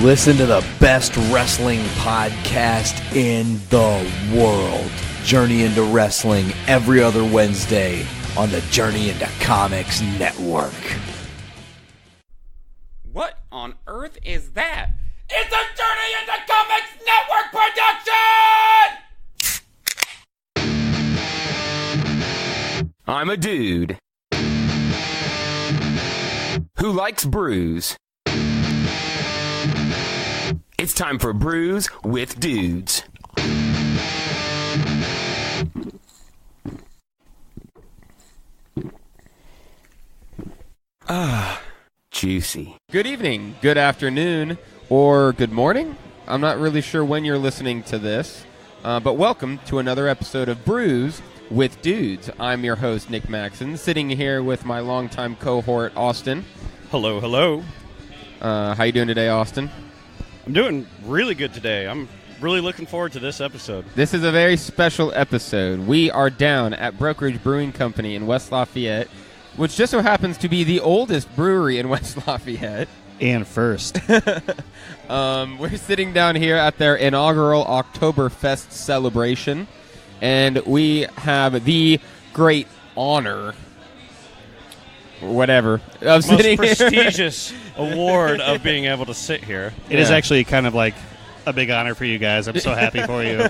Listen to the best wrestling podcast in the world. Journey into Wrestling every other Wednesday on the Journey into Comics Network. What on earth is that? It's a Journey into Comics Network production! I'm a dude who likes brews. It's time for Brews with Dudes. Juicy. Good evening, good afternoon, or good morning. I'm not really sure when you're listening to this, but welcome to another episode of Brews with Dudes. I'm your host, Nick Maxson, sitting here with my longtime cohort, Austin. Hello, hello. How you doing today, Austin? I'm doing really good today. I'm really looking forward to this episode. This is a very special episode. We are down at Brokerage Brewing Company in West Lafayette, which just so happens to be the oldest brewery in West Lafayette. And first. We're sitting down here at their inaugural Oktoberfest celebration, and we have the great honor, whatever, of sitting most here. prestigious award of being able to sit here. It is actually kind of like a big honor for you guys. I'm so happy for you.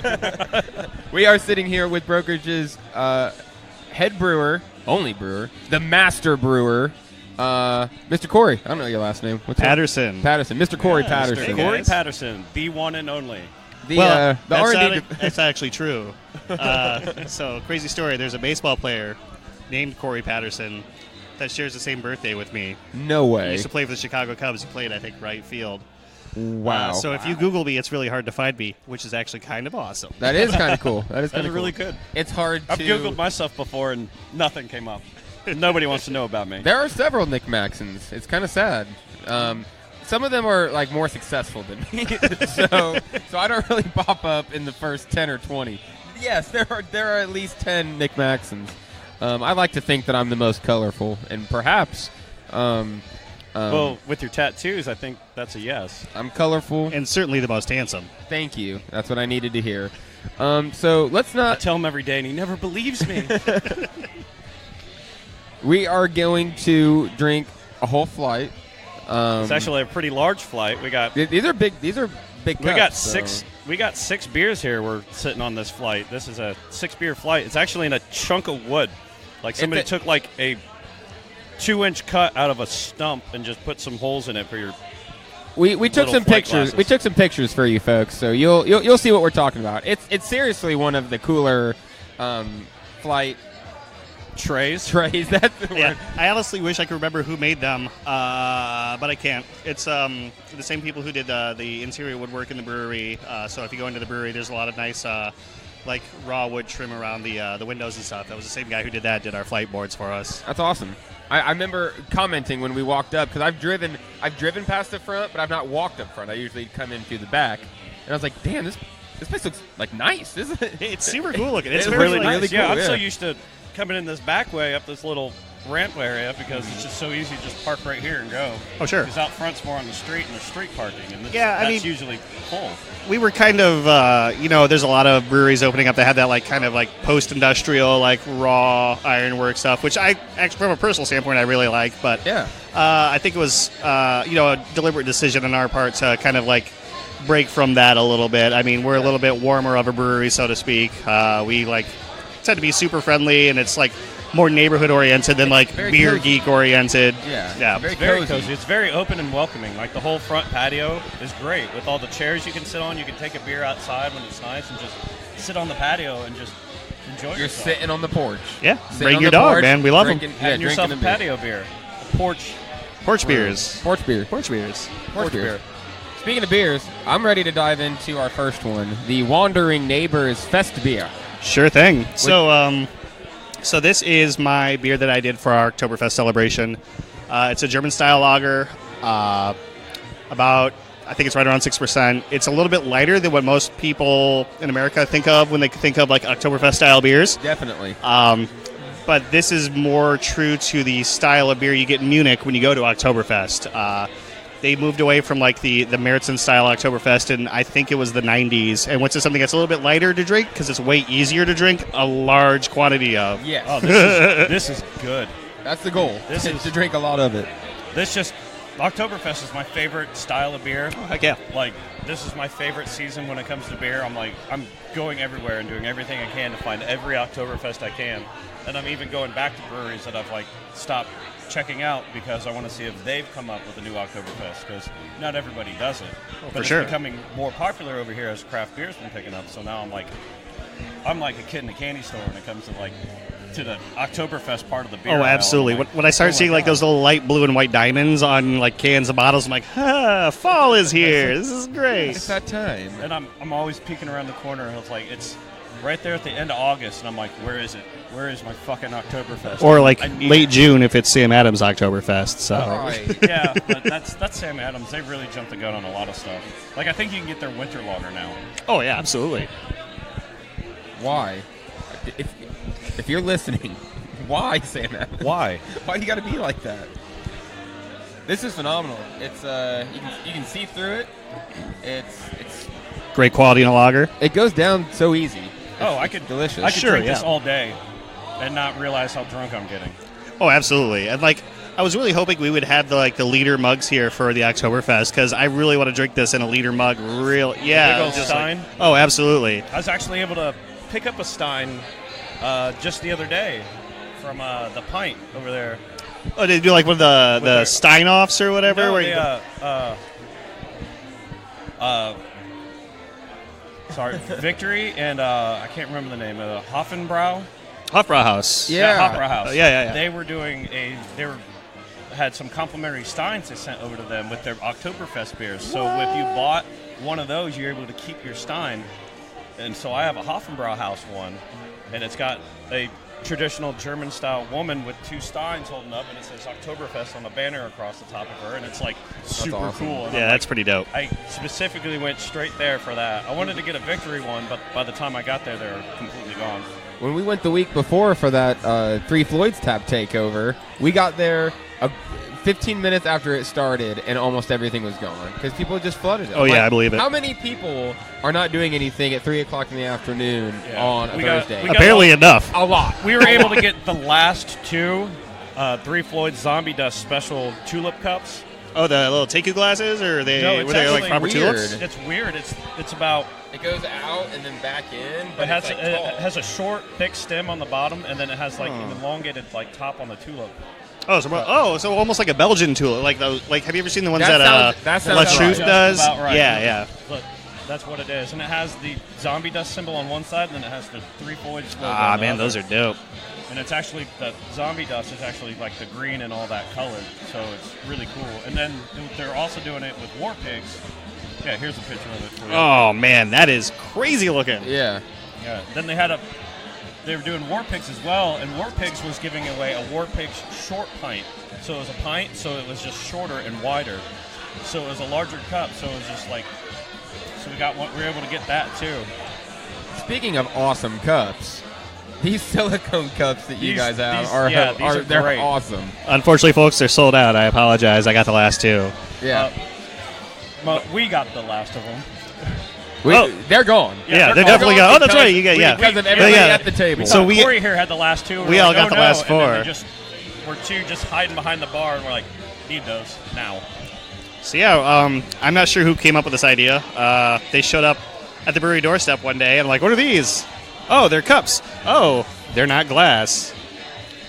We are sitting here with Brokerage's head brewer, only brewer, the master brewer, Mr. Corey. I don't know your last name. What's Patterson. Patterson. Mr. Corey Patterson. Mr. Corey Patterson, the one and only. The Well, R&D. that's actually true. So, crazy story. There's a baseball player named Corey Patterson that shares the same birthday with me. No He way. used to play for the Chicago Cubs. He played, I think, right field. Wow. So if you Google me, it's really hard to find me, which is actually kind of awesome. That is kind of cool. That is kind That's of really cool. good. It's hard to... I've Googled myself before and nothing came up. Nobody wants to know about me. There are several Nick Maxons. It's kind of sad. Some of them are like more successful than me, so I don't really pop up in the first 10 or 20. Yes, there are at least 10 Nick Maxons. I like to think that I'm the most colorful, and perhaps. Well, with your tattoos, I think that's a yes. I'm colorful. And certainly the most handsome. Thank you. That's what I needed to hear. So let's I not. tell him every day, and he never believes me. We are going to drink a whole flight. It's actually a pretty large flight. We got These are big. These are big. We got cups, six. so- We got 6 beers here. We're sitting on this flight. This is a 6-beer flight. It's actually in a chunk of wood. Like somebody took like a 2-inch cut out of a stump and just put some holes in it for your. We took little some flight pictures. glasses. We took some pictures for you folks, so you'll see what we're talking about. It's seriously one of the cooler flight Trays. That's the Yeah, word. I honestly wish I could remember who made them, but I can't. It's the same people who did the interior woodwork in the brewery. So if you go into the brewery, there's a lot of nice, like raw wood trim around the windows and stuff. That was the same guy who did our flight boards for us. That's awesome. I remember commenting when we walked up because I've driven past the front, but I've not walked up front. I usually come in through the back, and I was like, "Damn, this place looks like nice, isn't it?" It's super cool looking. It's It's very really nice. nice. cool, Yeah, I'm yeah. so used to coming in this back way up this little ramp area because it's just so easy to just park right here and go. Oh, sure. Because out front's more on the street and there's street parking, and Yeah, I that's mean- usually full. We were kind of, there's a lot of breweries opening up that have that like kind of like post-industrial like raw ironwork stuff, which I actually, from a personal standpoint, I really like. But Yeah. I think it was, a deliberate decision on our part to kind of like break from that a little bit. I mean, we're a little bit warmer of a brewery, so to speak. We like tend to be super friendly, and it's like more neighborhood oriented than like very beer cozy. geek oriented. Yeah. It's very cozy. It's very open and welcoming. Like the whole front patio is great with all the chairs you can sit on. You can take a beer outside when it's nice and just sit on the patio and just enjoy You're yourself. sitting on the porch. Yeah, Sitting bring on your the dog, porch, man. We love them. drinking- Having yourself a drinking beer. patio beer, a porch Porch beers. Porch beer. Porch beers. Porch beer. Speaking of beers, I'm ready to dive into our first one, the Wandering Neighbors Fest beer. Sure thing. So this is my beer that I did for our Oktoberfest celebration. It's a German-style lager, about, I think it's right around 6%. It's a little bit lighter than what most people in America think of when they think of like Oktoberfest-style beers. Definitely. But this is more true to the style of beer you get in Munich when you go to Oktoberfest. they moved away from like the Meritzen style Oktoberfest, and I think it was the 90s, and went to something that's a little bit lighter to drink because it's way easier to drink a large quantity of. Yes. Oh, this is good. That's the goal. This is to drink a lot of it. Oktoberfest is my favorite style of beer. Oh, heck yeah. Like, this is my favorite season when it comes to beer. I'm going everywhere and doing everything I can to find every Oktoberfest I can. And I'm even going back to breweries that I've, like, stopped checking out because I want to see if they've come up with a new Oktoberfest, because not everybody does it. But for sure. It's becoming more popular over here as craft beer's been picking up. So now I'm like a kid in a candy store when it comes to, like, to the Oktoberfest part of the beer. Oh, absolutely. Like, when I started seeing like those little light blue and white diamonds on like cans and bottles, I'm like, fall is here. This is great. It's that time. And I'm always peeking around the corner, and it's like, it's right there at the end of August, and I'm like, where is it? Where is my fucking Oktoberfest? Or like late June if it's Sam Adams Oktoberfest. So Right. Yeah, but that's Sam Adams. They really jumped the gun on a lot of stuff. Like, I think you can get their winter lager now. Oh yeah, absolutely. Why? If you're listening, why, Sam Adams? Why? Why you got to be like that? This is phenomenal. It's you can see through it. It's Great quality in a lager. it goes down so easy. I could delicious. I could Sure, drink yeah. this all day and not realize how drunk I'm getting. Oh, absolutely. And like, I was really hoping we would have the liter mugs here for the Oktoberfest because I really want to drink this in a liter mug. Big old just Stein. like- oh, absolutely. I was actually able to pick up a Stein just the other day from the Pint over there. Oh, did you do like one of the their- Steinoffs or whatever? No, where sorry, Victory and I can't remember the name. Hofbrauhaus. Hofbrauhaus. Yeah. Hofbrauhaus. Yeah. They were doing had some complimentary Steins they sent over to them with their Oktoberfest beers. So if you bought one of those, you're able to keep your Stein. And so I have a Hofbrauhaus one, and it's got a traditional German-style woman with two Steins holding up, and it says Oktoberfest on the banner across the top of her, and it's like super awesome. cool. And Yeah, that's pretty dope. I specifically went straight there for that. I wanted to get a Victory one, but by the time I got there, they were completely gone. When we went the week before for that Three Floyds Tap takeover, we got there 15 minutes after it started, and almost everything was gone because people just flooded it. Oh, yeah, I believe it. How many people are not doing anything at 3 o'clock in the afternoon on a Thursday? Apparently enough. A lot. We were able to get the last two Three Floyds Zombie Dust special tulip cups. Oh, the little take-you glasses, or were they like actually proper weird. tulips? It's weird. It's about. It goes out and then back in, but It has, it's like it tall. has a short, thick stem on the bottom, and then it has like an elongated like top on the tulip. Oh, so almost like a Belgian tulip. Like those. Like, have you ever seen the ones That that sounds La right. Troupe does? Just about right. Yeah. But that's what it is, and it has the Zombie Dust symbol on one side, and then it has the Three Floyds logo. Ah, on the man, other. those are dope. And it's actually, the Zombie Dust is actually like the green and all that color, so it's really cool. And then they're also doing it with War Pigs. Yeah, here's a picture of it for you. Oh man, that is crazy looking. Yeah. Yeah. Then they were doing War Pigs as well, and War Pigs was giving away a War Pigs short pint. So it was a pint, so it was just shorter and wider. So it was a larger cup, so it was just like, so we were able to get that too. Speaking of awesome cups, these silicone cups that you guys have these are they're great. awesome. Unfortunately, folks, they're sold out. I apologize. I got the last two. Yeah. Well, we got the last of them. They're gone. Yeah, they're definitely gone. Oh, that's right. You got Because of everybody Yeah. at the table. So we- Corey here had the last two. we all got the last and then four. we're two just hiding behind the bar, and we're like, need those now. So yeah, I'm not sure who came up with this idea. They showed up at the brewery doorstep one day and like, what are these? Oh, they're cups. Oh, they're not glass.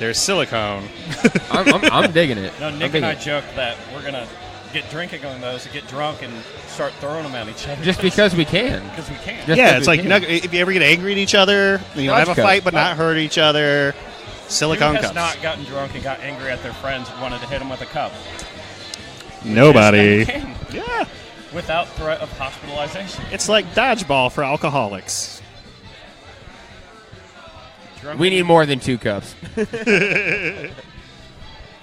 They're silicone. I'm digging it. No, Nick and I joked that we're gonna get drinking on those, get drunk, and start throwing them at each other. Just because we can. Because we can. Just Yeah, 'cause it's we like can. if you ever get angry at each other, have a Dodge fight cup. but not hurt each other. Silicone Who has cups. not gotten drunk and got angry at their friends and wanted to hit them with a cup? Nobody. Yes, they can, Yeah, without threat of hospitalization. it's like dodgeball for alcoholics. Drunk We need more than 2 cups.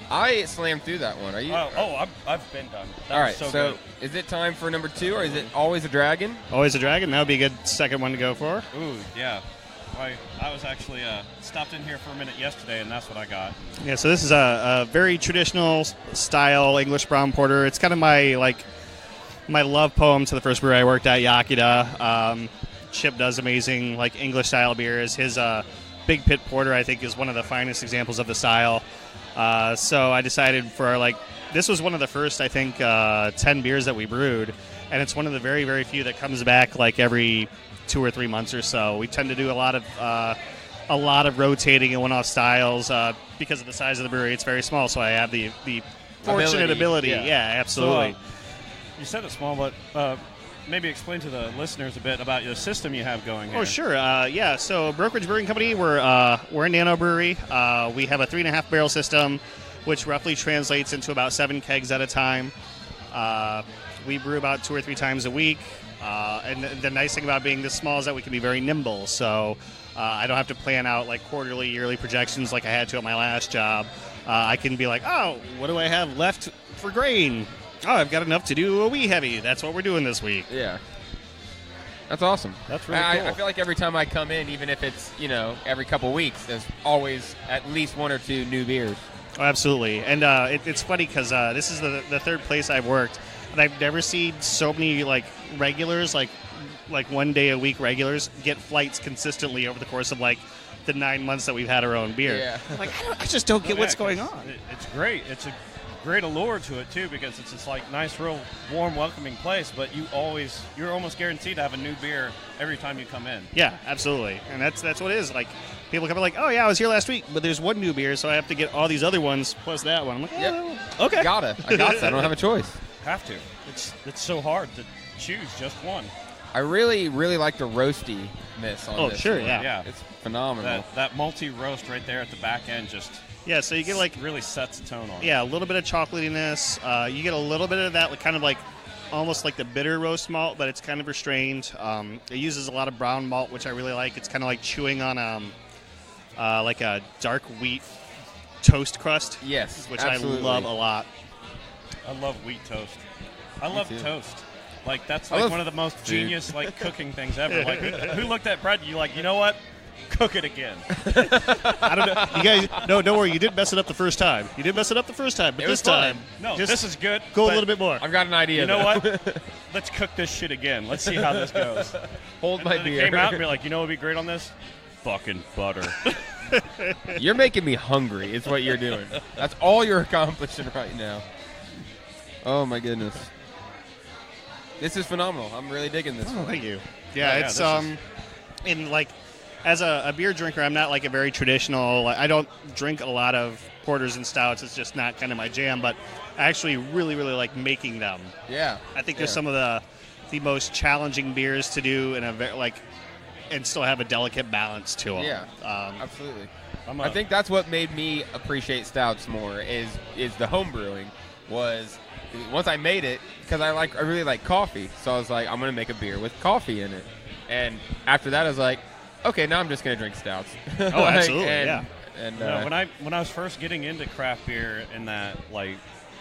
I slammed through that one. Are you? I've been done. That All was right. so So, good. is it time for number 2, or is it always a dragon? Always a dragon. That would be a good second one to go for. Ooh, yeah. I was actually stopped in here for a minute yesterday, and that's what I got. Yeah, so this is a very traditional style English brown porter. It's kind of my love poem to the first brewery I worked at, Yakida. Chip does amazing English style beers. His Big Pit Porter, I think, is one of the finest examples of the style. So I decided for this was one of the first, I think, 10 beers that we brewed, and it's one of the very, very few that comes back every 2 or 3 months or so. We tend to do a lot of rotating and one-off styles because of the size of the brewery. It's very small, so I have the fortunate ability. Yeah, absolutely. So, you said it's small, but maybe explain to the listeners a bit about your system you have going here. Oh, sure. Yeah, so Brokerage Brewing Company, we're a nano brewery. We have a 3.5 barrel system, which roughly translates into about 7 kegs at a time. We brew about 2 or 3 times a week. And the nice thing about being this small is that we can be very nimble. So I don't have to plan out quarterly, yearly projections like I had to at my last job. I can be oh, what do I have left for grain? Oh, I've got enough to do a wee heavy. That's what we're doing this week. Yeah. That's awesome. That's really cool. I feel like every time I come in, even if it's, every couple weeks, there's always at least 1 or 2 new beers. Oh, absolutely. And it's funny because this is the third place I've worked, and I've never seen so many regulars, like 1 day a week regulars, get flights consistently over the course of the 9 months that we've had our own beer. Yeah. I just don't get what's going on. It's great. It's a great allure to it too, because it's this nice, real warm, welcoming place. But you're almost guaranteed to have a new beer every time you come in. Yeah, absolutely. And that's what it is. People come in oh yeah, I was here last week, but there's one new beer, so I have to get all these other ones plus that one. I'm like, yep. Okay, I got to. I don't have a choice. Have to. It's so hard to choose just one. I really, really like the roastiness on this. Oh, sure, one. yeah. It's phenomenal. That malty roast right there at the back end just so you get really sets the tone on it. Yeah, a little bit of chocolatiness. You get a little bit of that kind of almost like the bitter roast malt, but it's kind of restrained. It uses a lot of brown malt, which I really like. It's kind of like chewing on a dark wheat toast crust. Yes, which absolutely. I love a lot. I love wheat toast. I love toast. That's one of the most genius cooking things ever. Who looked at bread and you know what? Cook it again. I don't know. You guys, no, don't worry. You didn't mess it up the first time. But this time, no, this is good. Go a little bit more. I've got an idea. You know what? Let's cook this shit again. Let's see how this goes. Hold my beer. It came out and be you know what would be great on this? Fucking butter. You're making me hungry. Is what you're doing. That's all you're accomplishing right now. Oh my goodness. This is phenomenal. I'm really digging this. Oh, thank you. Yeah, it's as a beer drinker, I'm not a very traditional. I don't drink a lot of porters and stouts. It's just not kind of my jam. But I actually really, really like making them. Yeah, I think they're some of the most challenging beers to do in a and still have a delicate balance to them. Yeah, absolutely. I think that's what made me appreciate stouts more is the home brewing. Was once I made it, because I really like coffee, so I was I'm gonna make a beer with coffee in it. And after that, I was okay, now I'm just gonna drink stouts. Oh, absolutely, yeah. And when I was first getting into craft beer and that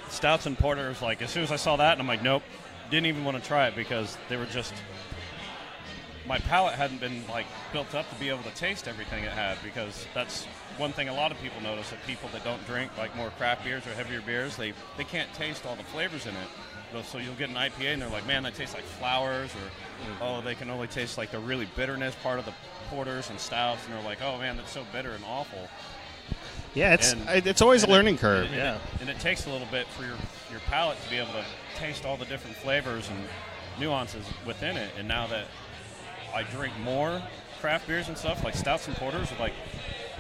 stouts and porters, as soon as I saw that, and I'm nope, didn't even want to try it because they were just my palate hadn't been built up to be able to taste everything it had, because that's one thing a lot of people notice, that people that don't drink more craft beers or heavier beers, they can't taste all the flavors in it. So you'll get an IPA and they're man, that tastes like flowers, or they can only taste the really bitterness part of the porters and stouts, and they're oh man, that's so bitter and awful. Yeah, it's always a learning curve. And it takes a little bit for your palate to be able to taste all the different flavors and nuances within it. And now that I drink more craft beers and stuff, stouts and porters,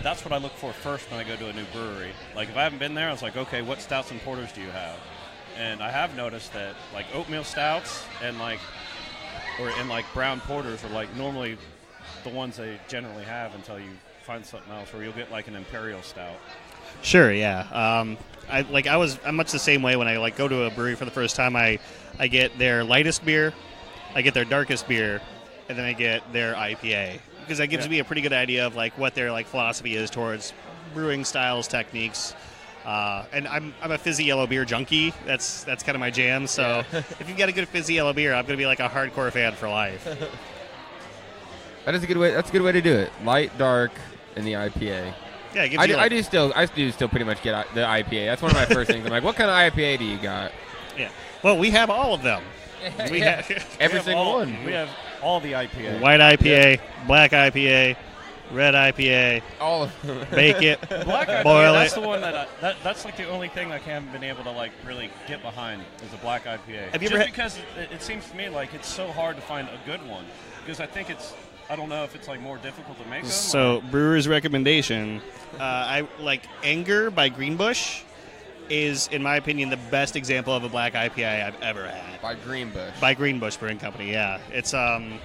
that's what I look for first when I go to a new brewery. If I haven't been there, I was okay, what stouts and porters do you have? And I have noticed that oatmeal stouts and brown porters are normally the ones they generally have, until you find something else where you'll get an imperial stout. Sure, yeah. I'm much the same way when I go to a brewery for the first time. I get their lightest beer, I get their darkest beer, and then I get their IPA, because that gives me a pretty good idea of what their philosophy is towards brewing styles, techniques. And I'm a fizzy yellow beer junkie. That's kind of my jam. So if you've got a good fizzy yellow beer, I'm going to be a hardcore fan for life. That is a good way. That's a good way to do it. Light, dark, and the IPA. Yeah, it gives I do still pretty much get the IPA. That's one of my first things. I'm like, what kind of IPA do you got? Yeah. Well, we have all of them. We have every single one. We have all the IPA. White IPA, black IPA, red IPA. All of them. Bake it, Black IPA, boil that's it. the one that's like the only thing I haven't been able to like really get behind is a black IPA. Have you Just ever because it seems to me like it's so hard to find a good one because I think I don't know if it's like more difficult to make them. So, brewer's recommendation, I like Anger by Greenbush is, in my opinion, the best example of a black IPA I've ever had. By Greenbush. By Greenbush Brewing Company, yeah. It's do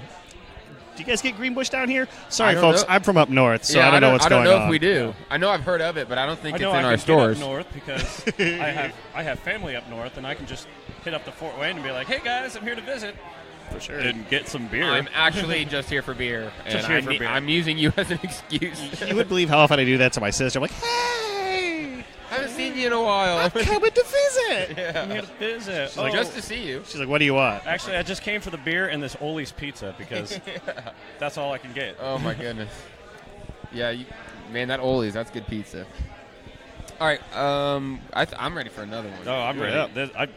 you guys get Greenbush down here? Sorry, I folks, know. I'm from up north, so I don't know what's going on. I don't know if we do. I know I've heard of it, but I don't think it's in our stores. I know I can get up north because I have family up north, and I can just hit up to Fort Wayne and be like, hey, guys, I'm here to visit. For sure. And get some beer. I'm actually just here for beer. Just and here for beer. I'm using you as an excuse. You would believe how often I do that to my sister. I'm like, hey, haven't seen you in a while. I'm coming to visit. I'm here to visit. She's like, Just to see you. She's like, what do you want? Actually, I just came for the beer and this Oli's pizza because that's all I can get. Oh, my goodness. Yeah, man, that Oli's, that's good pizza. All right, I'm ready for another one. Oh, I'm ready. Yeah. I'm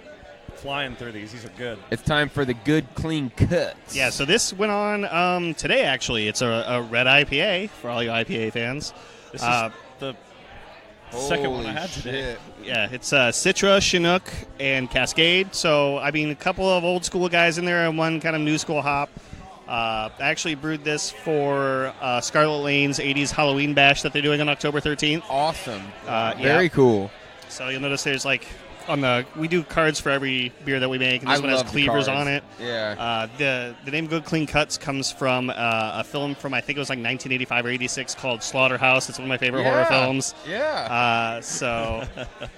flying through these. These are good. It's time for the good, clean cuts. Yeah, so this went on today, actually. It's a red IPA for all you IPA fans. This is the second one I had today. Shit. Yeah, it's Citra, Chinook, and Cascade. So, I mean, a couple of old school guys in there and one kind of new school hop. I actually brewed this for Scarlet Lane's 80s Halloween bash that they're doing on October 13th. Awesome. Very Very cool. So you'll notice there's like we do cards for every beer that we make, and this one has love the cleavers cards. on it. Yeah. The name Good Clean Cuts comes from a film from I think it was like 1985 or 86 called Slaughterhouse. It's one of my favorite horror films. Yeah.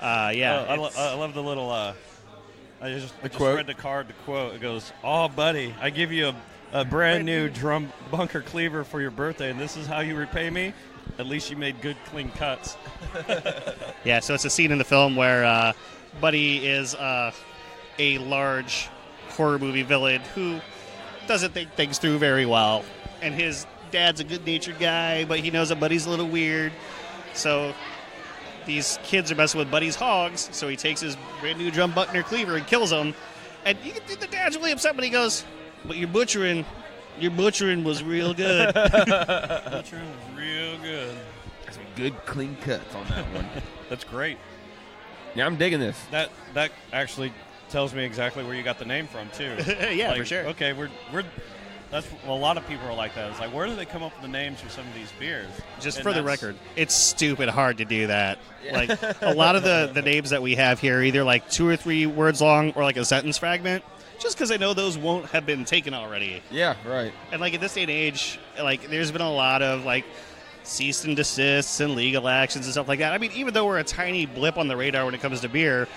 Yeah. I love the little. I just quote? read the card. The quote. It goes, "Oh, buddy, I give you a brand new drum bunker cleaver for your birthday, and this is how you repay me. At least you made good, clean cuts." Yeah, so it's a scene in the film where Buddy is a large horror movie villain who doesn't think things through very well. And his dad's a good-natured guy, but he knows that Buddy's a little weird. So these kids are messing with Buddy's hogs, so he takes his brand-new drum Buckner cleaver and kills them. And you can see the dad's really upset, but he goes, but your butchering was real good. Butchering was real good. Some good, clean cuts on that one. That's great. Yeah, I'm digging this. That actually tells me exactly where you got the name from too. Yeah, for sure. Okay, a lot of people are like that. It's like, where do they come up with the names for some of these beers? Just And for the that's- record, it's stupid hard to do that. Like a lot of the names that we have here are either like 2 or 3 words long or like a sentence fragment. Just because I know those won't have been taken already. Yeah, right. And like at this day and age, like there's been a lot of like cease and desists and legal actions and stuff like that. I mean, even though we're a tiny blip on the radar when it comes to beer,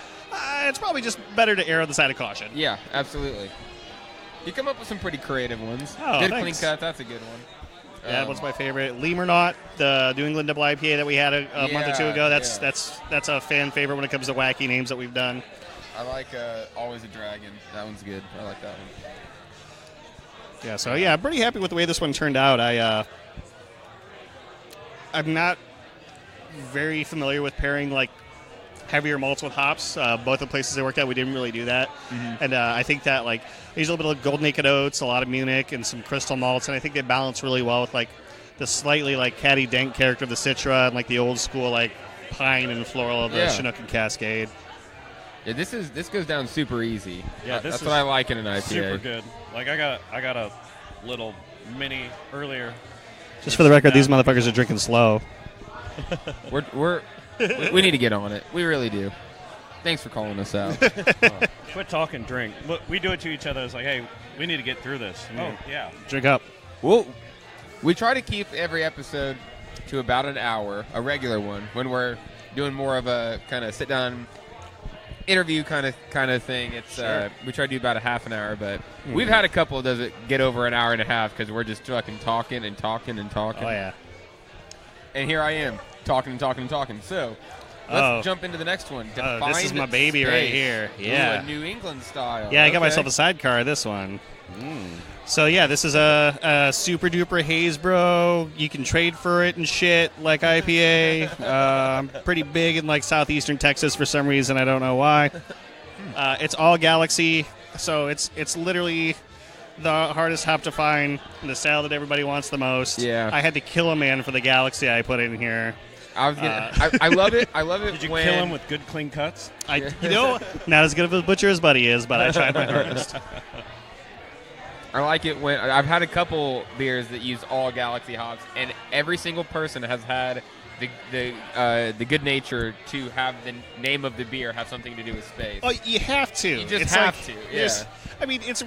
it's probably just better to err on the side of caution. Yeah, absolutely. You come up with some pretty creative ones. Oh, good, thanks. clean cut. That's a good one. Yeah, that one's my favorite. Leam or Not, the New England Double IPA that we had a month or two ago. Yeah. That's a fan favorite when it comes to wacky names that we've done. I like Always a Dragon. That one's good. I like that one. Yeah, so yeah, I'm pretty happy with the way this one turned out. I'm not very familiar with pairing like heavier malts with hops. Both the places I worked at, we didn't really do that. Mm-hmm. And I think that like there's a little bit of Golden Naked Oats, a lot of Munich, and some crystal malts, and I think they balance really well with like the slightly like catty dank character of the Citra and like the old school like pine and floral of the Chinook and Cascade. Yeah, this goes down super easy. Yeah, that's what I like in an IPA. Super good. Like I got a little mini earlier. Just for the record, these motherfuckers are drinking slow. We need to get on it. We really do. Thanks for calling us out. Quit talking, drink. Look, we do it to each other. It's like, hey, we need to get through this. Oh, yeah. Drink up. Well, we try to keep every episode to about an hour, a regular one, when we're doing more of a kind of sit-down interview kind of thing. It's we try to do about a half an hour, but we've had a couple of those that get over an hour and a half because we're just fucking talking and talking and talking. Oh, yeah. And here I am, talking and talking and talking. So Let's jump into the next one. This is my baby Space. right here. Yeah. Ooh, a New England style. Yeah, I got myself a sidecar, this one. So, yeah, this is a super duper haze, bro. You can trade for it and shit like IPA. I'm pretty big in, like, southeastern Texas for some reason. I don't know why. It's all Galaxy, so it's literally the hardest hop to find, the style that everybody wants the most. Yeah. I had to kill a man for the Galaxy I put in here. I love it. I love it. Did you when kill him with good, clean cuts? Not as good of a butcher as Buddy is, but I tried my hardest. I like it when I've had a couple beers that use all Galaxy hops, and every single person has had the good nature to have the name of the beer have something to do with space. Oh, you have to. You just it's have like, to. Yeah. I mean, it's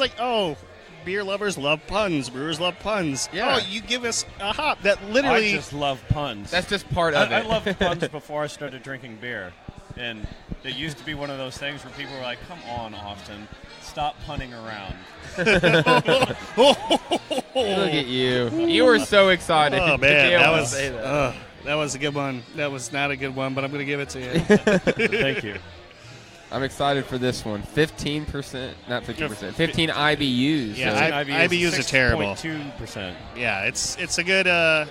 like, oh, beer lovers love puns. Brewers love puns. Yeah. Oh, you give us a hop that literally. I just love puns. That's just part of it. I loved puns before I started drinking beer. And it used to be one of those things where people were like, come on, Austin, stop punning around. Look at you. You were so excited. Oh, to man. be able That to was, say that. that was a good one. That was not a good one, but I'm going to give it to you. Thank you. I'm excited for this one. 15%, not 15%, 15 IBUs. Yeah, so IBUs are terrible. 6.2%. Yeah, it's a good. I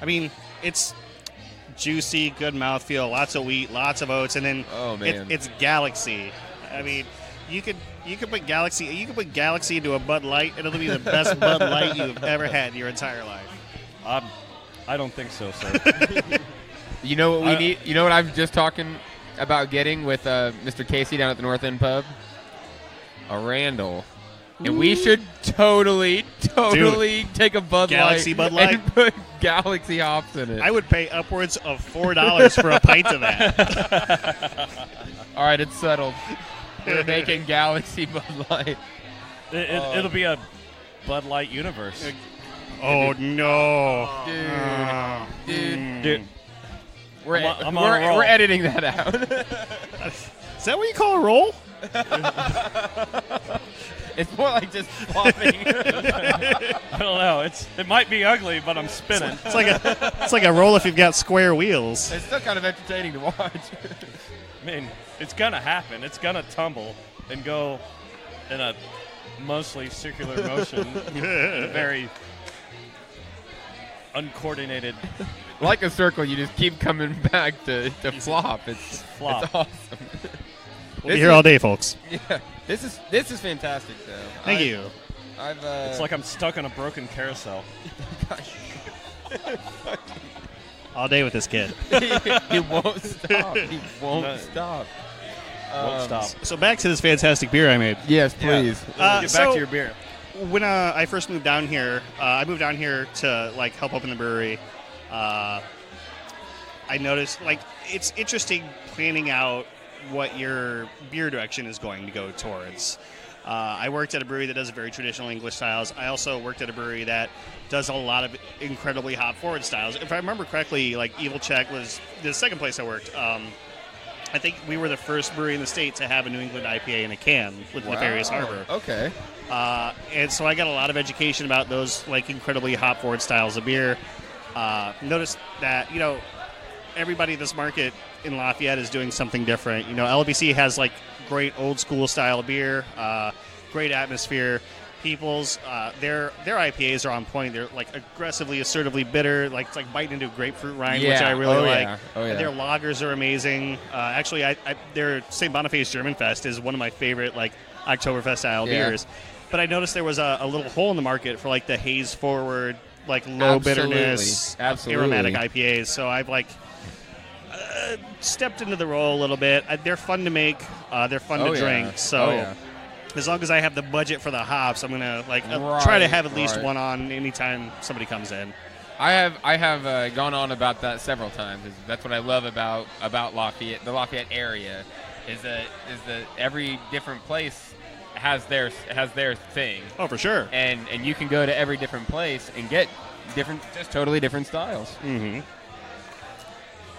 mean, it's juicy, good mouthfeel, lots of wheat, lots of oats, and then Oh, man. it's Galaxy. I mean, you could put Galaxy into a Bud Light, and it'll be the best Bud Light you've ever had in your entire life. I don't think so, sir. You know what we need? You know what I'm just talking about getting with Mr. Casey down at the North End Pub? A Randall. And we should totally take a Galaxy Bud Light and put Galaxy hops in it. I would pay upwards of $4 for a pint of that. All right, it's settled. We're making Galaxy Bud Light. It'll be a Bud Light universe. Oh no, Dude. I'm on a roll. We're editing that out. Is that what you call a roll? It's more like just flopping. I don't know. It might be ugly, but I'm spinning. It's like a roll if you've got square wheels. It's still kind of entertaining to watch. I mean, it's going to happen. It's going to tumble and go in a mostly circular motion in a very uncoordinated. Like a circle, you just keep coming back to flop. It's flop. It's awesome. We'll be here all day, folks. Yeah, this is fantastic, though. Thank you. It's like I'm stuck on a broken carousel. All day with this kid. He won't stop. He won't stop. Won't stop. So back to this fantastic beer I made. Yes, please. Get back to your beer. When I first moved down here, I moved down here to like help open the brewery. I noticed like it's interesting planning out what your beer direction is going to go towards. I worked at a brewery that does very traditional English styles. I also worked at a brewery that does a lot of incredibly hop-forward styles. If I remember correctly, like Evil Check was the second place I worked. I think we were the first brewery in the state to have a New England IPA in a can with Nefarious Harbor. Okay. And so I got a lot of education about those like incredibly hop-forward styles of beer. Noticed that, everybody in this market in Lafayette is doing something different. LBC has like great old school style beer, great atmosphere. People's their IPAs are on point. They're like aggressively, assertively bitter, like it's like biting into a grapefruit rind, which I really like. Yeah. Oh, yeah. And their lagers are amazing. Actually, their St. Boniface German Fest is one of my favorite like Oktoberfest style beers. But I noticed there was a little hole in the market for like the haze forward, like low bitterness, aromatic IPAs. So I've like stepped into the role a little bit. They're fun to make. They're fun to drink. So as long as I have the budget for the hops, I'm gonna try to have at least one on anytime somebody comes in. I have gone on about that several times. That's what I love about Lafayette, the Lafayette area, is that every different place has their thing. Oh, for sure. And you can go to every different place and get just totally different styles. Mm-hmm.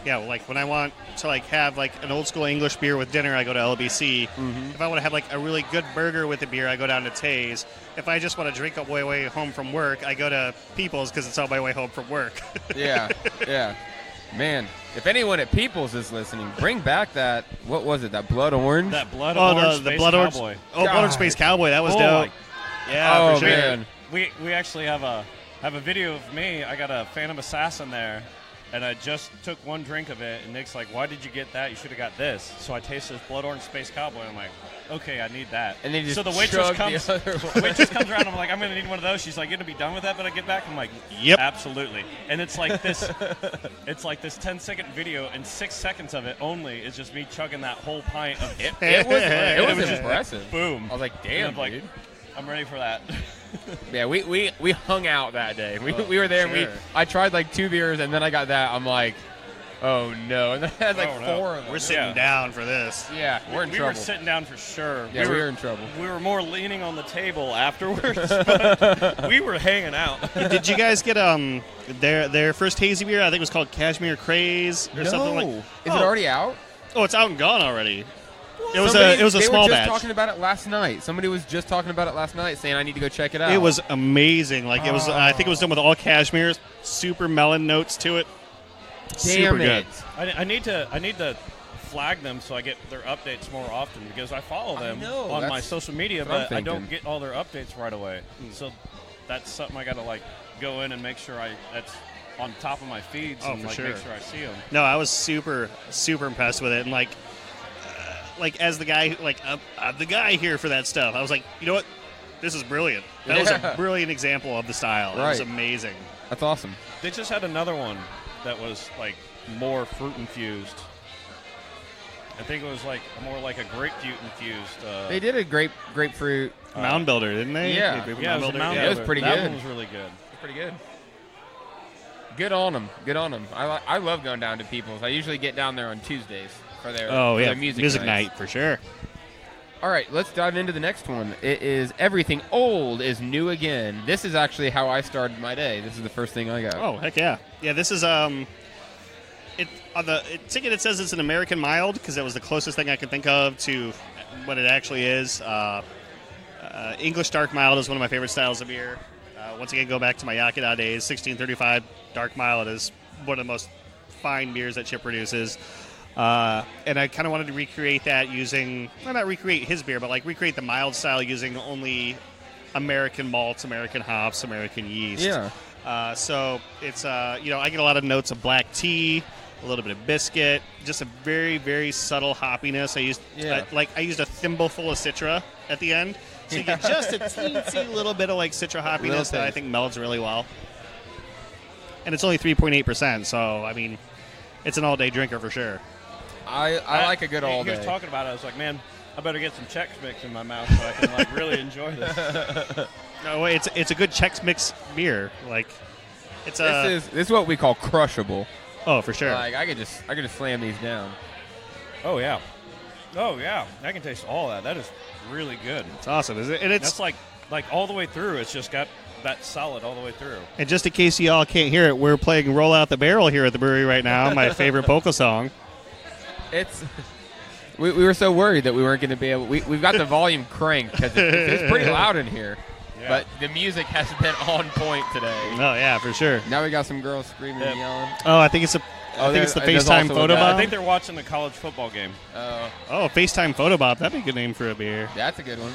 Yeah, well, like when I want to like have like an old school English beer with dinner, I go to LBC. Mm-hmm. If I want to have like a really good burger with a beer, I go down to Tay's. If I just want to drink on my way home from work, I go to People's because it's on my way home from work. Yeah. Man, if anyone at People's is listening, bring back that, what was it, that blood orange? That blood orange Space Cowboy. Blood Orange Space Cowboy. That was dope. Yeah, for sure. Man. We actually have a video of me. I got a Phantom Assassin there, and I just took one drink of it, and Nick's like, why did you get that? You should have got this. So I tasted this Blood Orange Space Cowboy, and I'm like, okay, I need that. And then so the waitress comes around, I'm like, I'm going to need one of those. She's like, you're going to be done with that, but I get back? I'm like, yep. Absolutely. And it's like this 10-second video, and 6 seconds of it only is just me chugging that whole pint of it. It was impressive. Boom. I was like, damn, like, dude. I'm ready for that. Yeah, we hung out that day. We were there. Sure. And I tried like 2 beers, and then I got that. I'm like, oh no! And then I had like 4 of them. We're sitting down for this. Yeah, we're in trouble. We were sitting down for sure. Yeah, we were in trouble. We were more leaning on the table afterwards, but we were hanging out. Did you guys get their first hazy beer? I think it was called Cashmere Craze or something like. Is it already out? Oh, it's out and gone already. It was a they small were just batch. talking about it last night. Somebody was just talking about it last night, saying I need to go check it out. It was amazing. Like it was. I think it was done with all cashmere, super melon notes to it. Super good. I need to flag them so I get their updates more often because I follow them on my social media, but I don't get all their updates right away. So that's something I got to like go in and make sure that's on top of my feeds and make sure I see them. No, I was super impressed with it, and like as the guy, I'm the guy here for that stuff. I was like, you know what, this is brilliant. That was a brilliant example of the style. It was amazing. That's awesome. They just had another one that was like more fruit infused. I think it was like more like a grapefruit infused. They did a grapefruit Mound Builder, didn't they? Yeah, it was a Mound Builder. It was pretty good. That one was really good. It was pretty good. Good on them. Good on them. I love going down to People's. I usually get down there on Tuesdays for their music night for sure. All right, let's dive into the next one. It is Everything Old is New Again. This is actually how I started my day. This is the first thing I got. Oh, heck yeah. Yeah, this is on the ticket it says it's an American mild because that was the closest thing I could think of to what it actually is. English dark mild is one of my favorite styles of beer. Once again, go back to my Yakida days. 1635 dark mild is one of the most fine beers that Chip produces. And I kind of wanted to recreate that using, well, not recreate his beer, but like recreate the mild style using only American malts, American hops, American yeast. Yeah. So it's, I get a lot of notes of black tea, a little bit of biscuit, just a very, very subtle hoppiness. I used a thimbleful of Citra at the end. So you get just a teensy little bit of like Citra hoppiness that I think melds really well. And it's only 3.8%, so I mean, it's an all-day drinker for sure. I like a good all day. He was talking about it. I was like, man, I better get some Chex Mix in my mouth so I can like really enjoy this. No, it's a good Chex Mix beer. Like, it's this is what we call crushable. Oh, for sure. Like I could just slam these down. Oh yeah. I can taste all that. That is really good. It's awesome, is it? And it's that's like all the way through. It's just got that solid all the way through. And just in case y'all can't hear it, we're playing "Roll Out the Barrel" here at the brewery right now. My favorite polka song. We were so worried that we weren't going to be able. We've got the volume cranked because it's pretty loud in here. Yeah. But the music hasn't been on point today. Oh yeah, for sure. Now we got some girls screaming and yelling. Oh, I think it's the FaceTime photobomb. I think they're watching the college football game. Oh, FaceTime photobomb. That'd be a good name for a beer. That's a good one.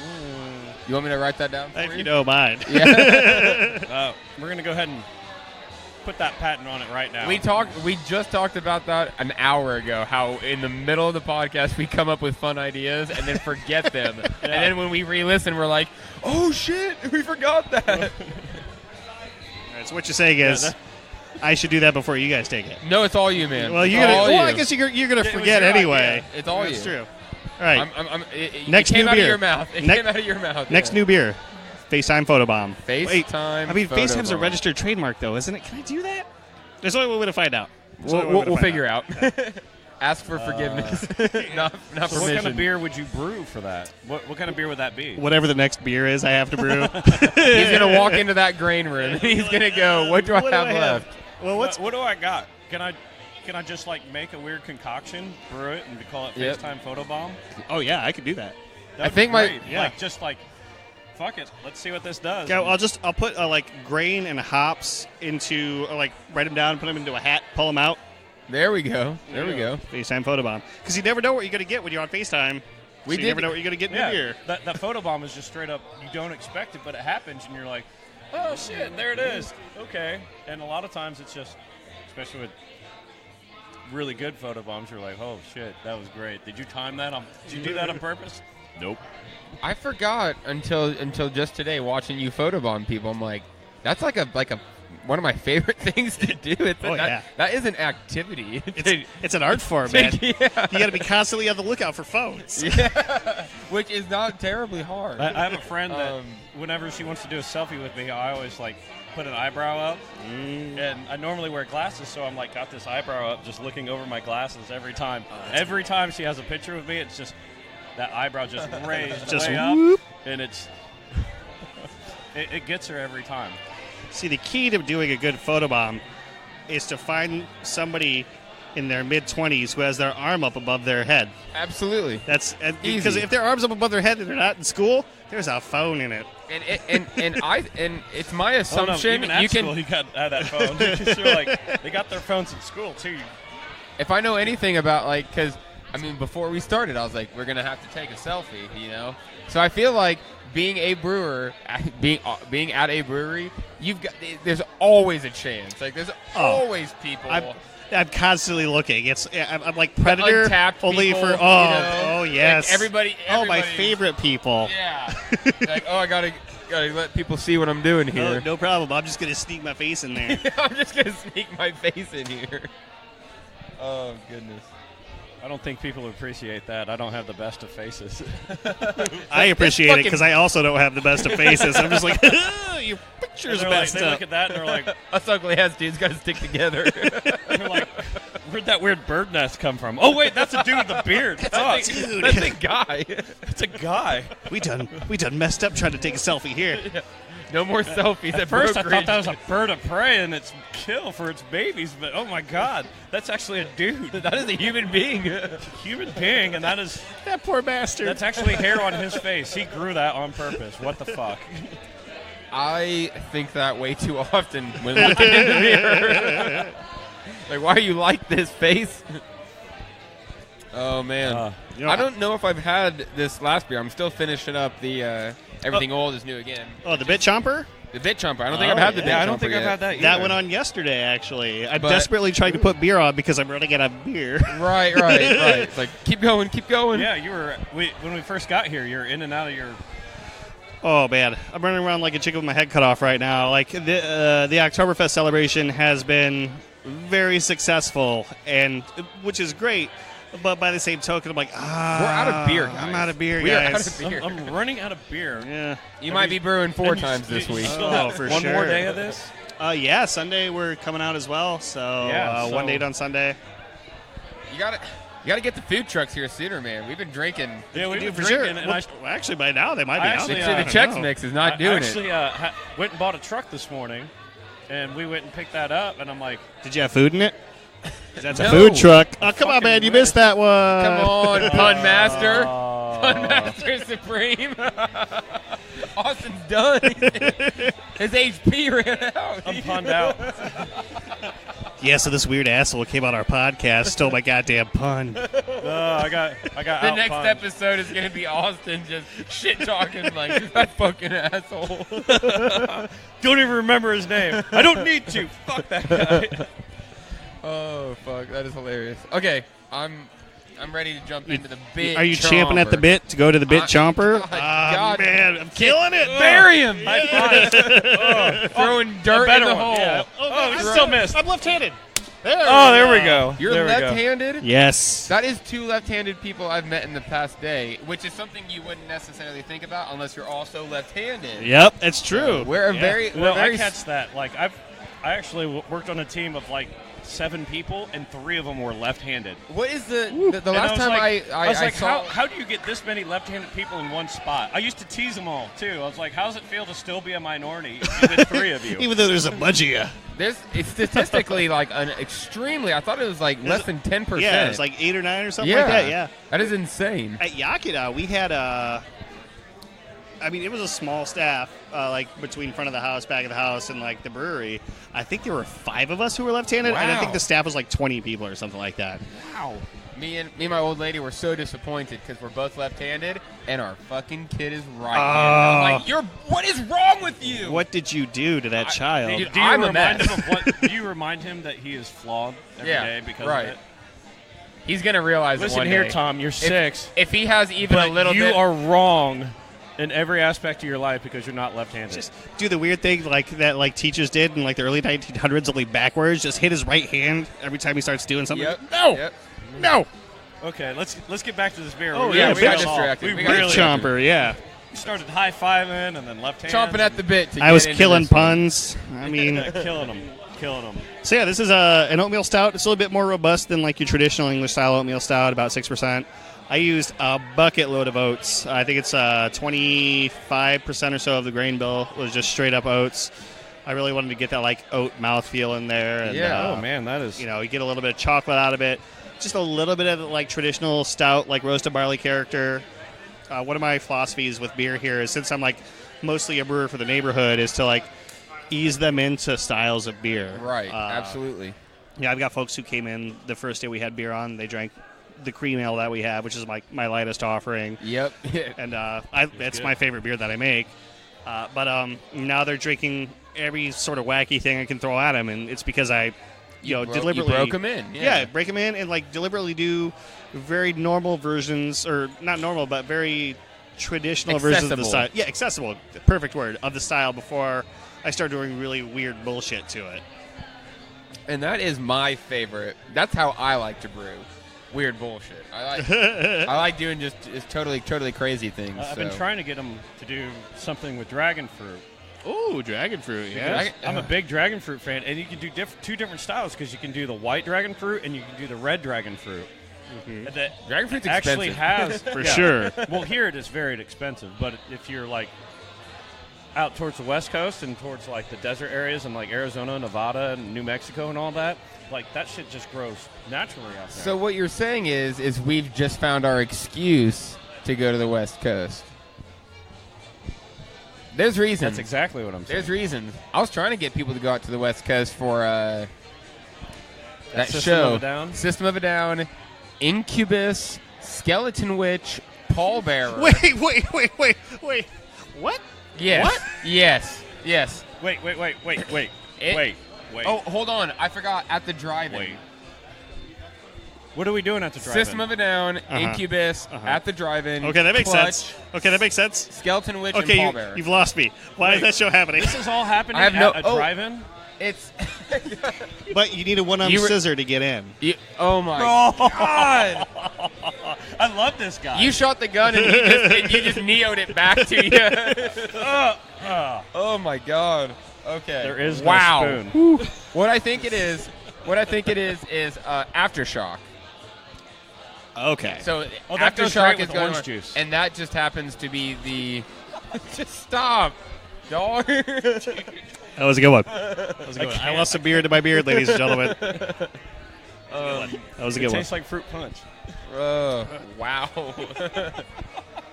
You want me to write that down for you? If you don't mind. Yeah. We're going to go ahead and put that patent on it right now. We just talked about that an hour ago, how in the middle of the podcast we come up with fun ideas and then forget them. Yeah. And then when we re-listen, we're like, oh, shit, we forgot that. All right, so what you're saying is I should do that before you guys take it. No, it's all you, man. Well, I guess you're going to forget anyway. Idea. It's all That's you. True. All right. Next new beer. It came out of your mouth. Next new beer. FaceTime photobomb. FaceTime. I mean, FaceTime's a registered trademark, though, isn't it? Can I do that? There's only one way to find out. We'll figure out. Ask for forgiveness, not permission. So what kind of beer would you brew for that? What kind of beer would that be? Whatever the next beer is, I have to brew. He's going to walk into that grain room, and he's going to go, what do I have left? Well, what do I got? Can I just like make a weird concoction, brew it, and call it FaceTime photobomb? Oh yeah, I could do that. I think fuck it, let's see what this does. Yeah, I'll put like grain and hops into write them down, put them into a hat, pull them out, There we go. There we go. FaceTime photobomb. Because you never know what you're going to get when you're on FaceTime. You never know what you're going to get in your beer. That photobomb is just straight up, you don't expect it, but it happens, and you're like, oh, shit, there it is. Okay. And a lot of times it's just, especially with really good photobombs, you're like, oh, shit, that was great. Did you time that? Did you do that on purpose? Nope. I forgot until just today watching you photobomb people. I'm like, that's like a one of my favorite things to do. That is an activity. It's an art form, man. Yeah. You got to be constantly on the lookout for phones. Yeah, which is not terribly hard. I have a friend that whenever she wants to do a selfie with me, I always like put an eyebrow up, and I normally wear glasses, so I'm like got this eyebrow up, just looking over my glasses every time. Every time she has a picture with me, it's just that eyebrow just raised just way whoop. up, and it gets her every time. See, the key to doing a good photobomb is to find somebody in their mid-20s who has their arm up above their head. Absolutely. That's because if their arm's up above their head and they're not in school, there's a phone in it. And it's my assumption even at you school, can. you got that phone. You're like, they got their phones in school too. If I know anything about because before we started, I was like, we're gonna have to take a selfie, you know. So I feel like being a brewer, being at a brewery, there's always a chance. Like there's always people. I'm constantly looking. I'm like Predator, untapped only people, for yes, like everybody. My favorite people. Yeah. Like I gotta let people see what I'm doing here. No problem. I'm just gonna sneak my face in there. I'm just gonna sneak my face in here. Oh goodness. I don't think people appreciate that. I don't have the best of faces. I appreciate it because I also don't have the best of faces. I'm just like, your picture's messed up. They look at that and they're like, us ugly ass dudes got to stick together. They're like, where'd that weird bird nest come from? Oh wait, that's a dude with a beard. That's a guy. It's a guy. We done messed up trying to take a selfie here. Yeah. No more selfies at first Brokerage. I thought that was a bird of prey and it's kill for its babies, but oh my god, that's actually a dude. That is a human being. Human being, and that is that poor bastard. That's actually hair on his face. He grew that on purpose. What the fuck? I think that way too often when looking in the mirror. Like, why are you like this face? Oh man, I don't know if I've had this last beer. I'm still finishing up the Everything Old is New Again. Oh, the Bit Chomper? The Bit Chomper. I don't think I've had the Bit Chomper. I don't think I've had that either. That went on yesterday, actually. I'm desperately trying to put beer on because I'm running out of beer. Right. It's like, keep going. Yeah, when we first got here, you're in and out of your... Oh, man. I'm running around like a chicken with my head cut off right now. Like, the Oktoberfest celebration has been very successful, and which is great. But by the same token, I'm like, we're out of beer, guys. I'm out of beer, we guys. Are out of beer. I'm running out of beer. Yeah. You might be brewing 4 times this week. For one sure. more day of this? Yeah, Sunday we're coming out as well. So, one date on Sunday. You gotta get the food trucks here sooner, man. We've been drinking. Yeah, we do for sure. Well, actually, by now they might be out. The Chex Mix is not doing it. I actually went and bought a truck this morning, and we went and picked that up, and I'm like... Did you have food in it? That's a food truck. Oh, come on, man. You missed that one. Come on, Pun Master. Pun Master Supreme. Austin's done. His HP ran out. I'm punned out. Yeah, so this weird asshole came on our podcast, stole my goddamn pun. I got the next episode is going to be Austin just shit-talking like, that fucking asshole. Don't even remember his name. I don't need to. Fuck that guy. Oh, fuck. That is hilarious. Okay, I'm ready to jump into the bit. Are you champing at the bit to go to the bit chomper? God, man, I'm killing it. Bury him. Yeah. Throwing dirt in the hole. Yeah. I still missed. I'm left-handed. There we go. You're left-handed? Yes. That is 2 left-handed people I've met in the past day, which is something you wouldn't necessarily think about unless you're also left-handed. Yep, it's true. I catch that. Like I actually worked on a team of like 7 people, and 3 of them were left-handed. What is the last time I was like, saw... How do you get this many left-handed people in one spot? I used to tease them all, too. I was like, how does it feel to still be a minority with 3 of you? Even though there's a bunch of you. It's statistically like an extremely, I thought it was like less than 10%. Yeah, it's like 8 or 9 or something like that, yeah. That is insane. At Yakina, we had I mean, it was a small staff, like between front of the house, back of the house, and like the brewery. I think there were 5 of us who were left-handed, and I think the staff was like 20 people or something like that. Wow. Me and my old lady were so disappointed because we're both left-handed, and our fucking kid is right-handed. I'm like, what is wrong with you? What did you do to that child? Do you remind him that he is flawed every day because of it? He's gonna realize. Listen one here, day. Tom. You're 6. If he has even a little you bit, are wrong in every aspect of your life because you're not left-handed. Just do the weird thing like that, like teachers did in like the early 1900s, only backwards. Just hit his right hand every time he starts doing something. No. Okay, let's get back to this beer. Oh, we got distracted. We really chomper, yeah. We started high-fiving and then left hand. Chomping at the bit. I was killing puns. I mean, killing them. So yeah, this is an oatmeal stout. It's a little bit more robust than like your traditional English style oatmeal stout, about 6%. I used a bucket load of oats. I think it's 25% or so of the grain bill was just straight up oats. I really wanted to get that like oat mouthfeel in there. And, oh man, that is. You get a little bit of chocolate out of it. Just a little bit of like traditional stout, like roasted barley character. One of my philosophies with beer here is, since I'm like mostly a brewer for the neighborhood, is to like ease them into styles of beer. Right, absolutely. Yeah, I've got folks who came in the first day we had beer on. They drank the cream ale that we have, which is my lightest offering. Yep. And it's my favorite beer that I make. But now they're drinking every sort of wacky thing I can throw at them, and it's because I deliberately you broke them in. Yeah, break them in and like deliberately do very normal versions, or not normal, but very traditional versions of the style. Yeah, accessible. Perfect word of the style before I start doing really weird bullshit to it. And that is my favorite. That's how I like to brew. Weird bullshit. I like doing just totally crazy things. I've been trying to get them to do something with dragon fruit. Ooh, dragon fruit, yeah. I'm a big dragon fruit fan, and you can do 2 different styles, because you can do the white dragon fruit and you can do the red dragon fruit. Mm-hmm. Dragon fruit's actually expensive. has for sure. Well, here it is very expensive, but if you're like out towards the West Coast and towards like the desert areas and like Arizona, Nevada, and New Mexico and all that, like that shit just grows naturally out there. So what you're saying is we've just found our excuse to go to the West Coast. There's reasons. That's exactly what I'm saying. There's reasons. I was trying to get people to go out to the West Coast for that System show. of a Down? System of a Down, Incubus, Skeleton Witch, Pallbearer. Wait. What? Yes. What? Yes. Wait. Wait. Oh, hold on. I forgot. At the drive-in. Wait. What are we doing at the drive-in? System of a Down, Incubus, at the drive-in. Okay, that makes Clutch, sense. Skeleton Witch, Okay, and Pallbearer. you've lost me. Why is that show happening? This is all happening I have at no- a drive-in? It's... But you need a one-arm scissor to get in. Oh, my God. I love this guy. You shot the gun and you just neoed it back to you. Oh, my God. Okay. There is no spoon. Whew. What I think it is Aftershock. Okay. So that goes Aftershock great is with going orange on, juice. and that just happens to be the. Just stop, dog. That was a good one. I lost some beard to my beard, ladies and gentlemen. That was a good It one. tastes like fruit punch. Wow.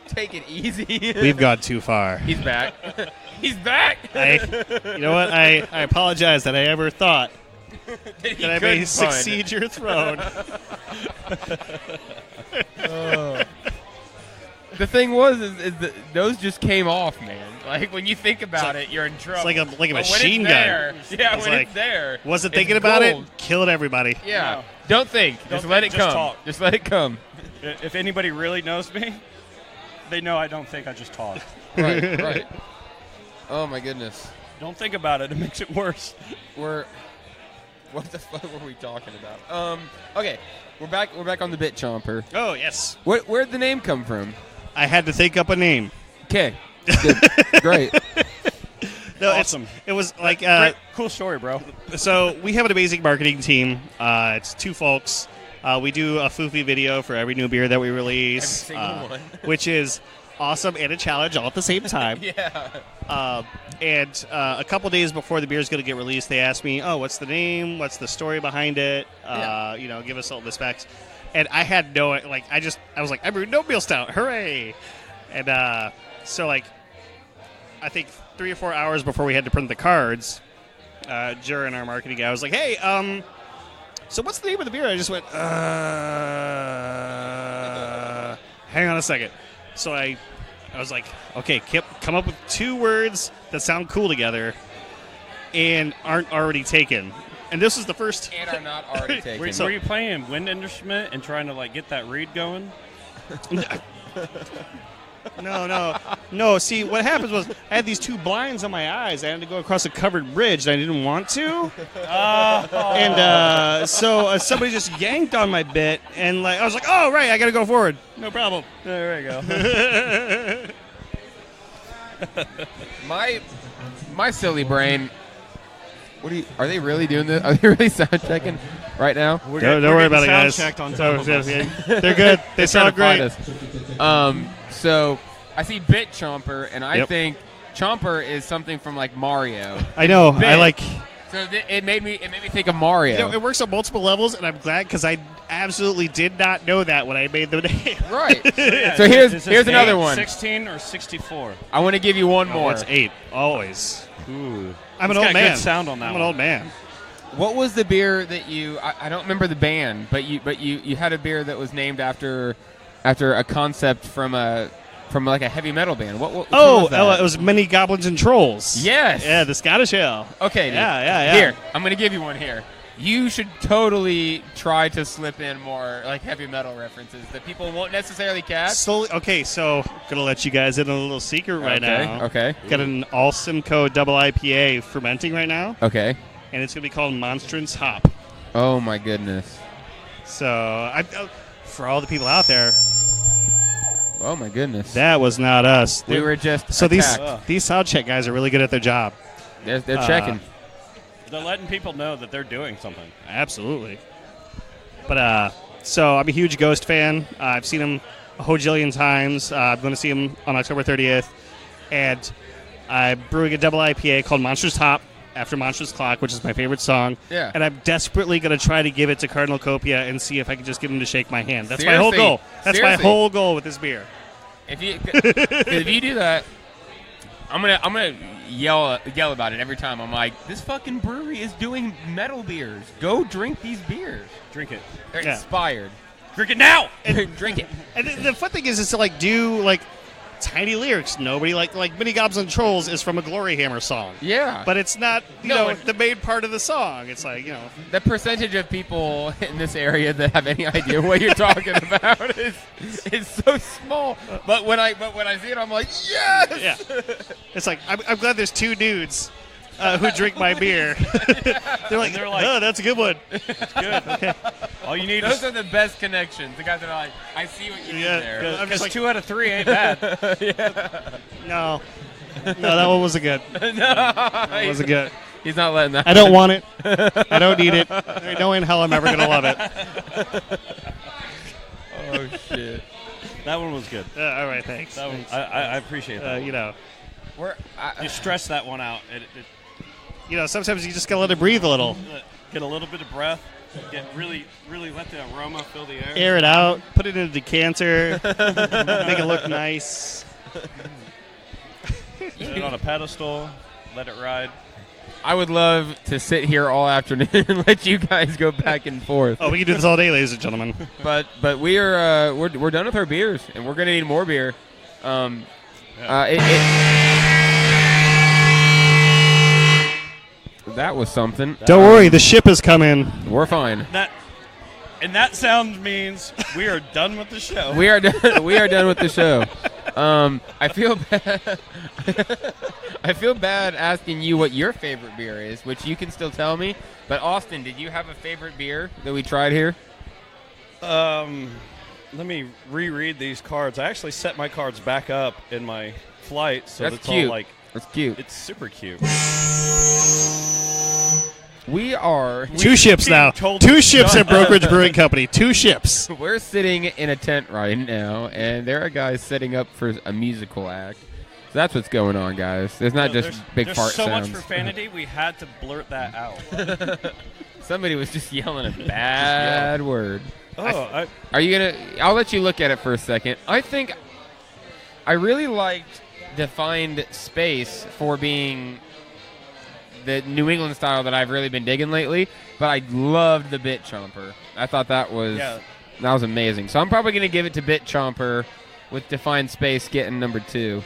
Take it easy. We've gone too far. He's back. He's back. You know what? I apologize that I ever thought that I may couldn't succeed your throne. The thing was, is that those just came off, man. Like when you think about it, you're in trouble. It's like a But when machine it's gun. there, yeah, It's when like, it's there. Wasn't it's thinking about gold. it. Killed everybody. Yeah. No. Don't think. Don't Just let it think, just come. talk. Just let it come. If anybody really knows me, they know I don't think, I just talk. Right. Oh my goodness. Don't think about it. It makes it worse. What the fuck were we talking about? Okay, we're back on the Bit Chomper. Oh, yes. Where'd the name come from? I had to think up a name. Okay, great. No, Awesome. It was like Great. Cool story, bro. so we have an amazing marketing team. It's 2 folks. We do a foofy video for every new beer that we release, Every single one. which is awesome and a challenge all at the same time. Yeah. And a couple days before the beer is going to get released, they asked me, "Oh, what's the name? What's the story behind it? Give us all the specs." And I had no, I was like, "I brewed no oatmeal stout, hooray!" And so like I think 3 or 4 hours before we had to print the cards, Jer and our marketing guy was like, "Hey, so what's the name of the beer?" I just went, hang on a second. So I was like, okay, come up with 2 words that sound cool together and aren't already taken. And this was the first. And are not already taken. Were you playing a wind instrument and trying to like get that reed going? No. See, what happened was I had these 2 blinds on my eyes. I had to go across a covered bridge, and I didn't want to. And so somebody just yanked on my bit, and like I was like, "Oh, right, I got to go forward. No problem." There we go. My silly brain. Are they really doing this? Are they really sound checking right now? Don't worry about it, guys. Checked on top of us. They're good. They sound great. So I see Bit Chomper, and I think Chomper is something from like Mario. I know. Bit. I like. So it made me think of Mario. It works on multiple levels, and I'm glad because I absolutely did not know that when I made the name. Right. So here's another one. 16 or 64? I want to give you one more. It's 8 always. Ooh. I'm an old man. Good sound on that. I'm an old man. What was the beer that you? I don't remember the band, but you had a beer that was named after a concept from like a heavy metal band. What was that? It was Many Goblins and Trolls. Yes. Yeah, the Scottish Ale. Okay. Dude. Yeah. Here, I'm gonna give you one here. You should totally try to slip in more like heavy metal references that people won't necessarily catch. Slowly. Okay, so gonna let you guys in a little secret right now. Okay. Got an All Simcoe double IPA fermenting right now. Okay. And it's gonna be called Monstrance Hop. Oh my goodness. So for all the people out there. Oh my goodness. That was not us. We were just so attacked. these sound check guys are really good at their job. They're checking. They're letting people know that they're doing something. Absolutely. But so I'm a huge Ghost fan. I've seen him a hojillion times. I'm going to see him on October 30th, and I'm brewing a double IPA called Monsters Hop after Monsters Clock, which is my favorite song. Yeah. And I'm desperately going to try to give it to Cardinal Copia and see if I can just get him to shake my hand. That's my whole goal. That's my whole goal with this beer. If you do that, I'm gonna yell about it every time. I'm like, this fucking brewery is doing metal beers. Go drink these beers. Drink it. They're inspired. Drink it now. Drink it. And the fun thing is to like do like tiny lyrics. Nobody like Many Goblins and Trolls is from a Glory Hammer song. Yeah. But it's not, you know, the main part of the song. It's like, you know. The percentage of people in this area that have any idea what you're talking about is so small. But when I see it, I'm like, yes! Yeah. It's like, I'm glad there's 2 dudes who drink my beer. They're like, oh, that's a good one. It's good. Okay. All you need Those are the best connections. The guys that are like, I see what you did there. Because like, 2 out of 3 ain't bad. No, that one wasn't good. That wasn't good. He's not letting that. I don't want it. I don't need it. There's no way in hell I'm ever going to love it. Oh, shit. That one was good. All right, thanks. That one, I appreciate that. You know. You stress that one out. You know, sometimes you just got to let it breathe a little. Get a little bit of breath. Get really let the aroma fill the air. Air it out. Put it in a decanter. Make it look nice. Put it on a pedestal. Let it ride. I would love to sit here all afternoon and let you guys go back and forth. Oh, we can do this all day, ladies and gentlemen. But we are we're done with our beers, and we're gonna need more beer. That was something. Don't worry, the ship is coming. We're fine. That sound means we are done with the show. We are done. We are done with the show. I feel bad. I feel bad asking you what your favorite beer is, which you can still tell me. But Austin, did you have a favorite beer that we tried here? Let me reread these cards. I actually set my cards back up in my flight, so that's it's cute. all like. That's cute. It's super cute. We are 2 ships now. 2 ships at Brokerage Brewing Company. 2 ships. We're sitting in a tent right now, and there are guys setting up for a musical act. So that's what's going on, guys. There's not just big fart sounds. There's so much sounds. profanity, we had to blurt that out. Somebody was just yelling a bad word. Oh, Are you gonna? I'll let you look at it for a second. I think I really liked defined space for being the New England style that I've really been digging lately. But I loved the Bit Chomper. I thought that was amazing. So I'm probably going to give it to Bit Chomper with defined space getting number 2.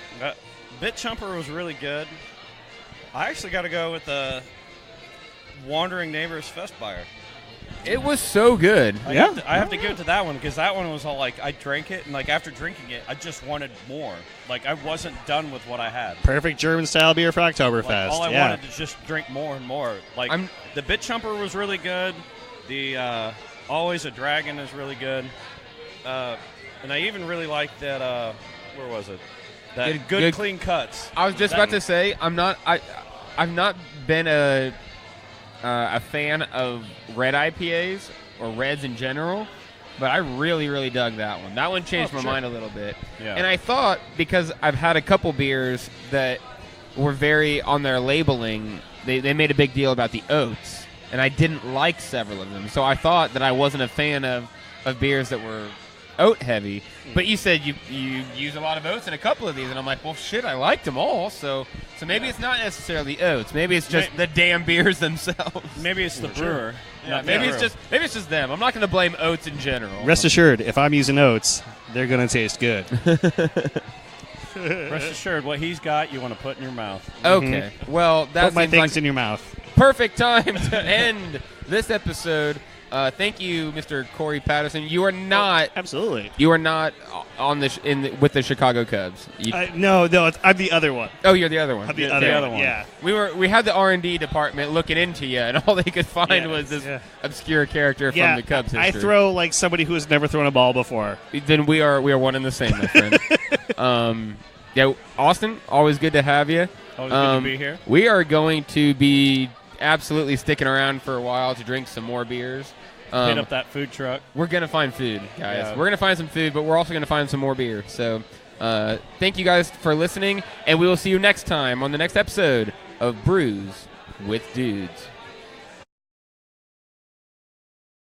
Bit Chomper was really good. I actually got to go with the Wandering Neighbors Festbier. It was so good. I have to give it to that one because that one was all like I drank it and like after drinking it I just wanted more. Like I wasn't done with what I had. Perfect German style beer for Oktoberfest. Like, all I wanted to just drink more and more. Like the Bit Chomper was really good. The Always a Dragon is really good. And I even really like that. Where was it? That good clean cuts. I was just about to say I've not been a fan of red IPAs or reds in general, but I really, really dug that one. That one changed my mind a little bit. Yeah. And I thought, because I've had a couple beers that were very, on their labeling, they made a big deal about the oats, and I didn't like several of them. So I thought that I wasn't a fan of beers that were oat heavy. But you said you use a lot of oats in a couple of these, and I'm like, well, shit, I liked them all. So maybe it's not necessarily oats. Maybe it's just the damn beers themselves. Maybe it's the brewer. Yeah, maybe it's just them. I'm not going to blame oats in general. Rest assured, if I'm using oats, they're going to taste good. Rest assured, what he's got, you want to put in your mouth. Okay. Well, that put my seems things like in your mouth. perfect time to end this episode. Thank you, Mr. Corey Patterson. You are not absolutely. You are not on with the Chicago Cubs. No, I'm the other one. Oh, you're the other one. I'm the other one. Yeah. We had the R&D department looking into you, and all they could find was this obscure character from the Cubs history. I throw like somebody who has never thrown a ball before. Then we are one and the same, my friend. Austin, always good to have you. Always good to be here. We are going to be absolutely sticking around for a while to drink some more beers. Hit up that food truck. We're going to find food, guys. Yeah. We're going to find some food, but we're also going to find some more beer. So thank you guys for listening, and we will see you next time on the next episode of Brews with Dudes.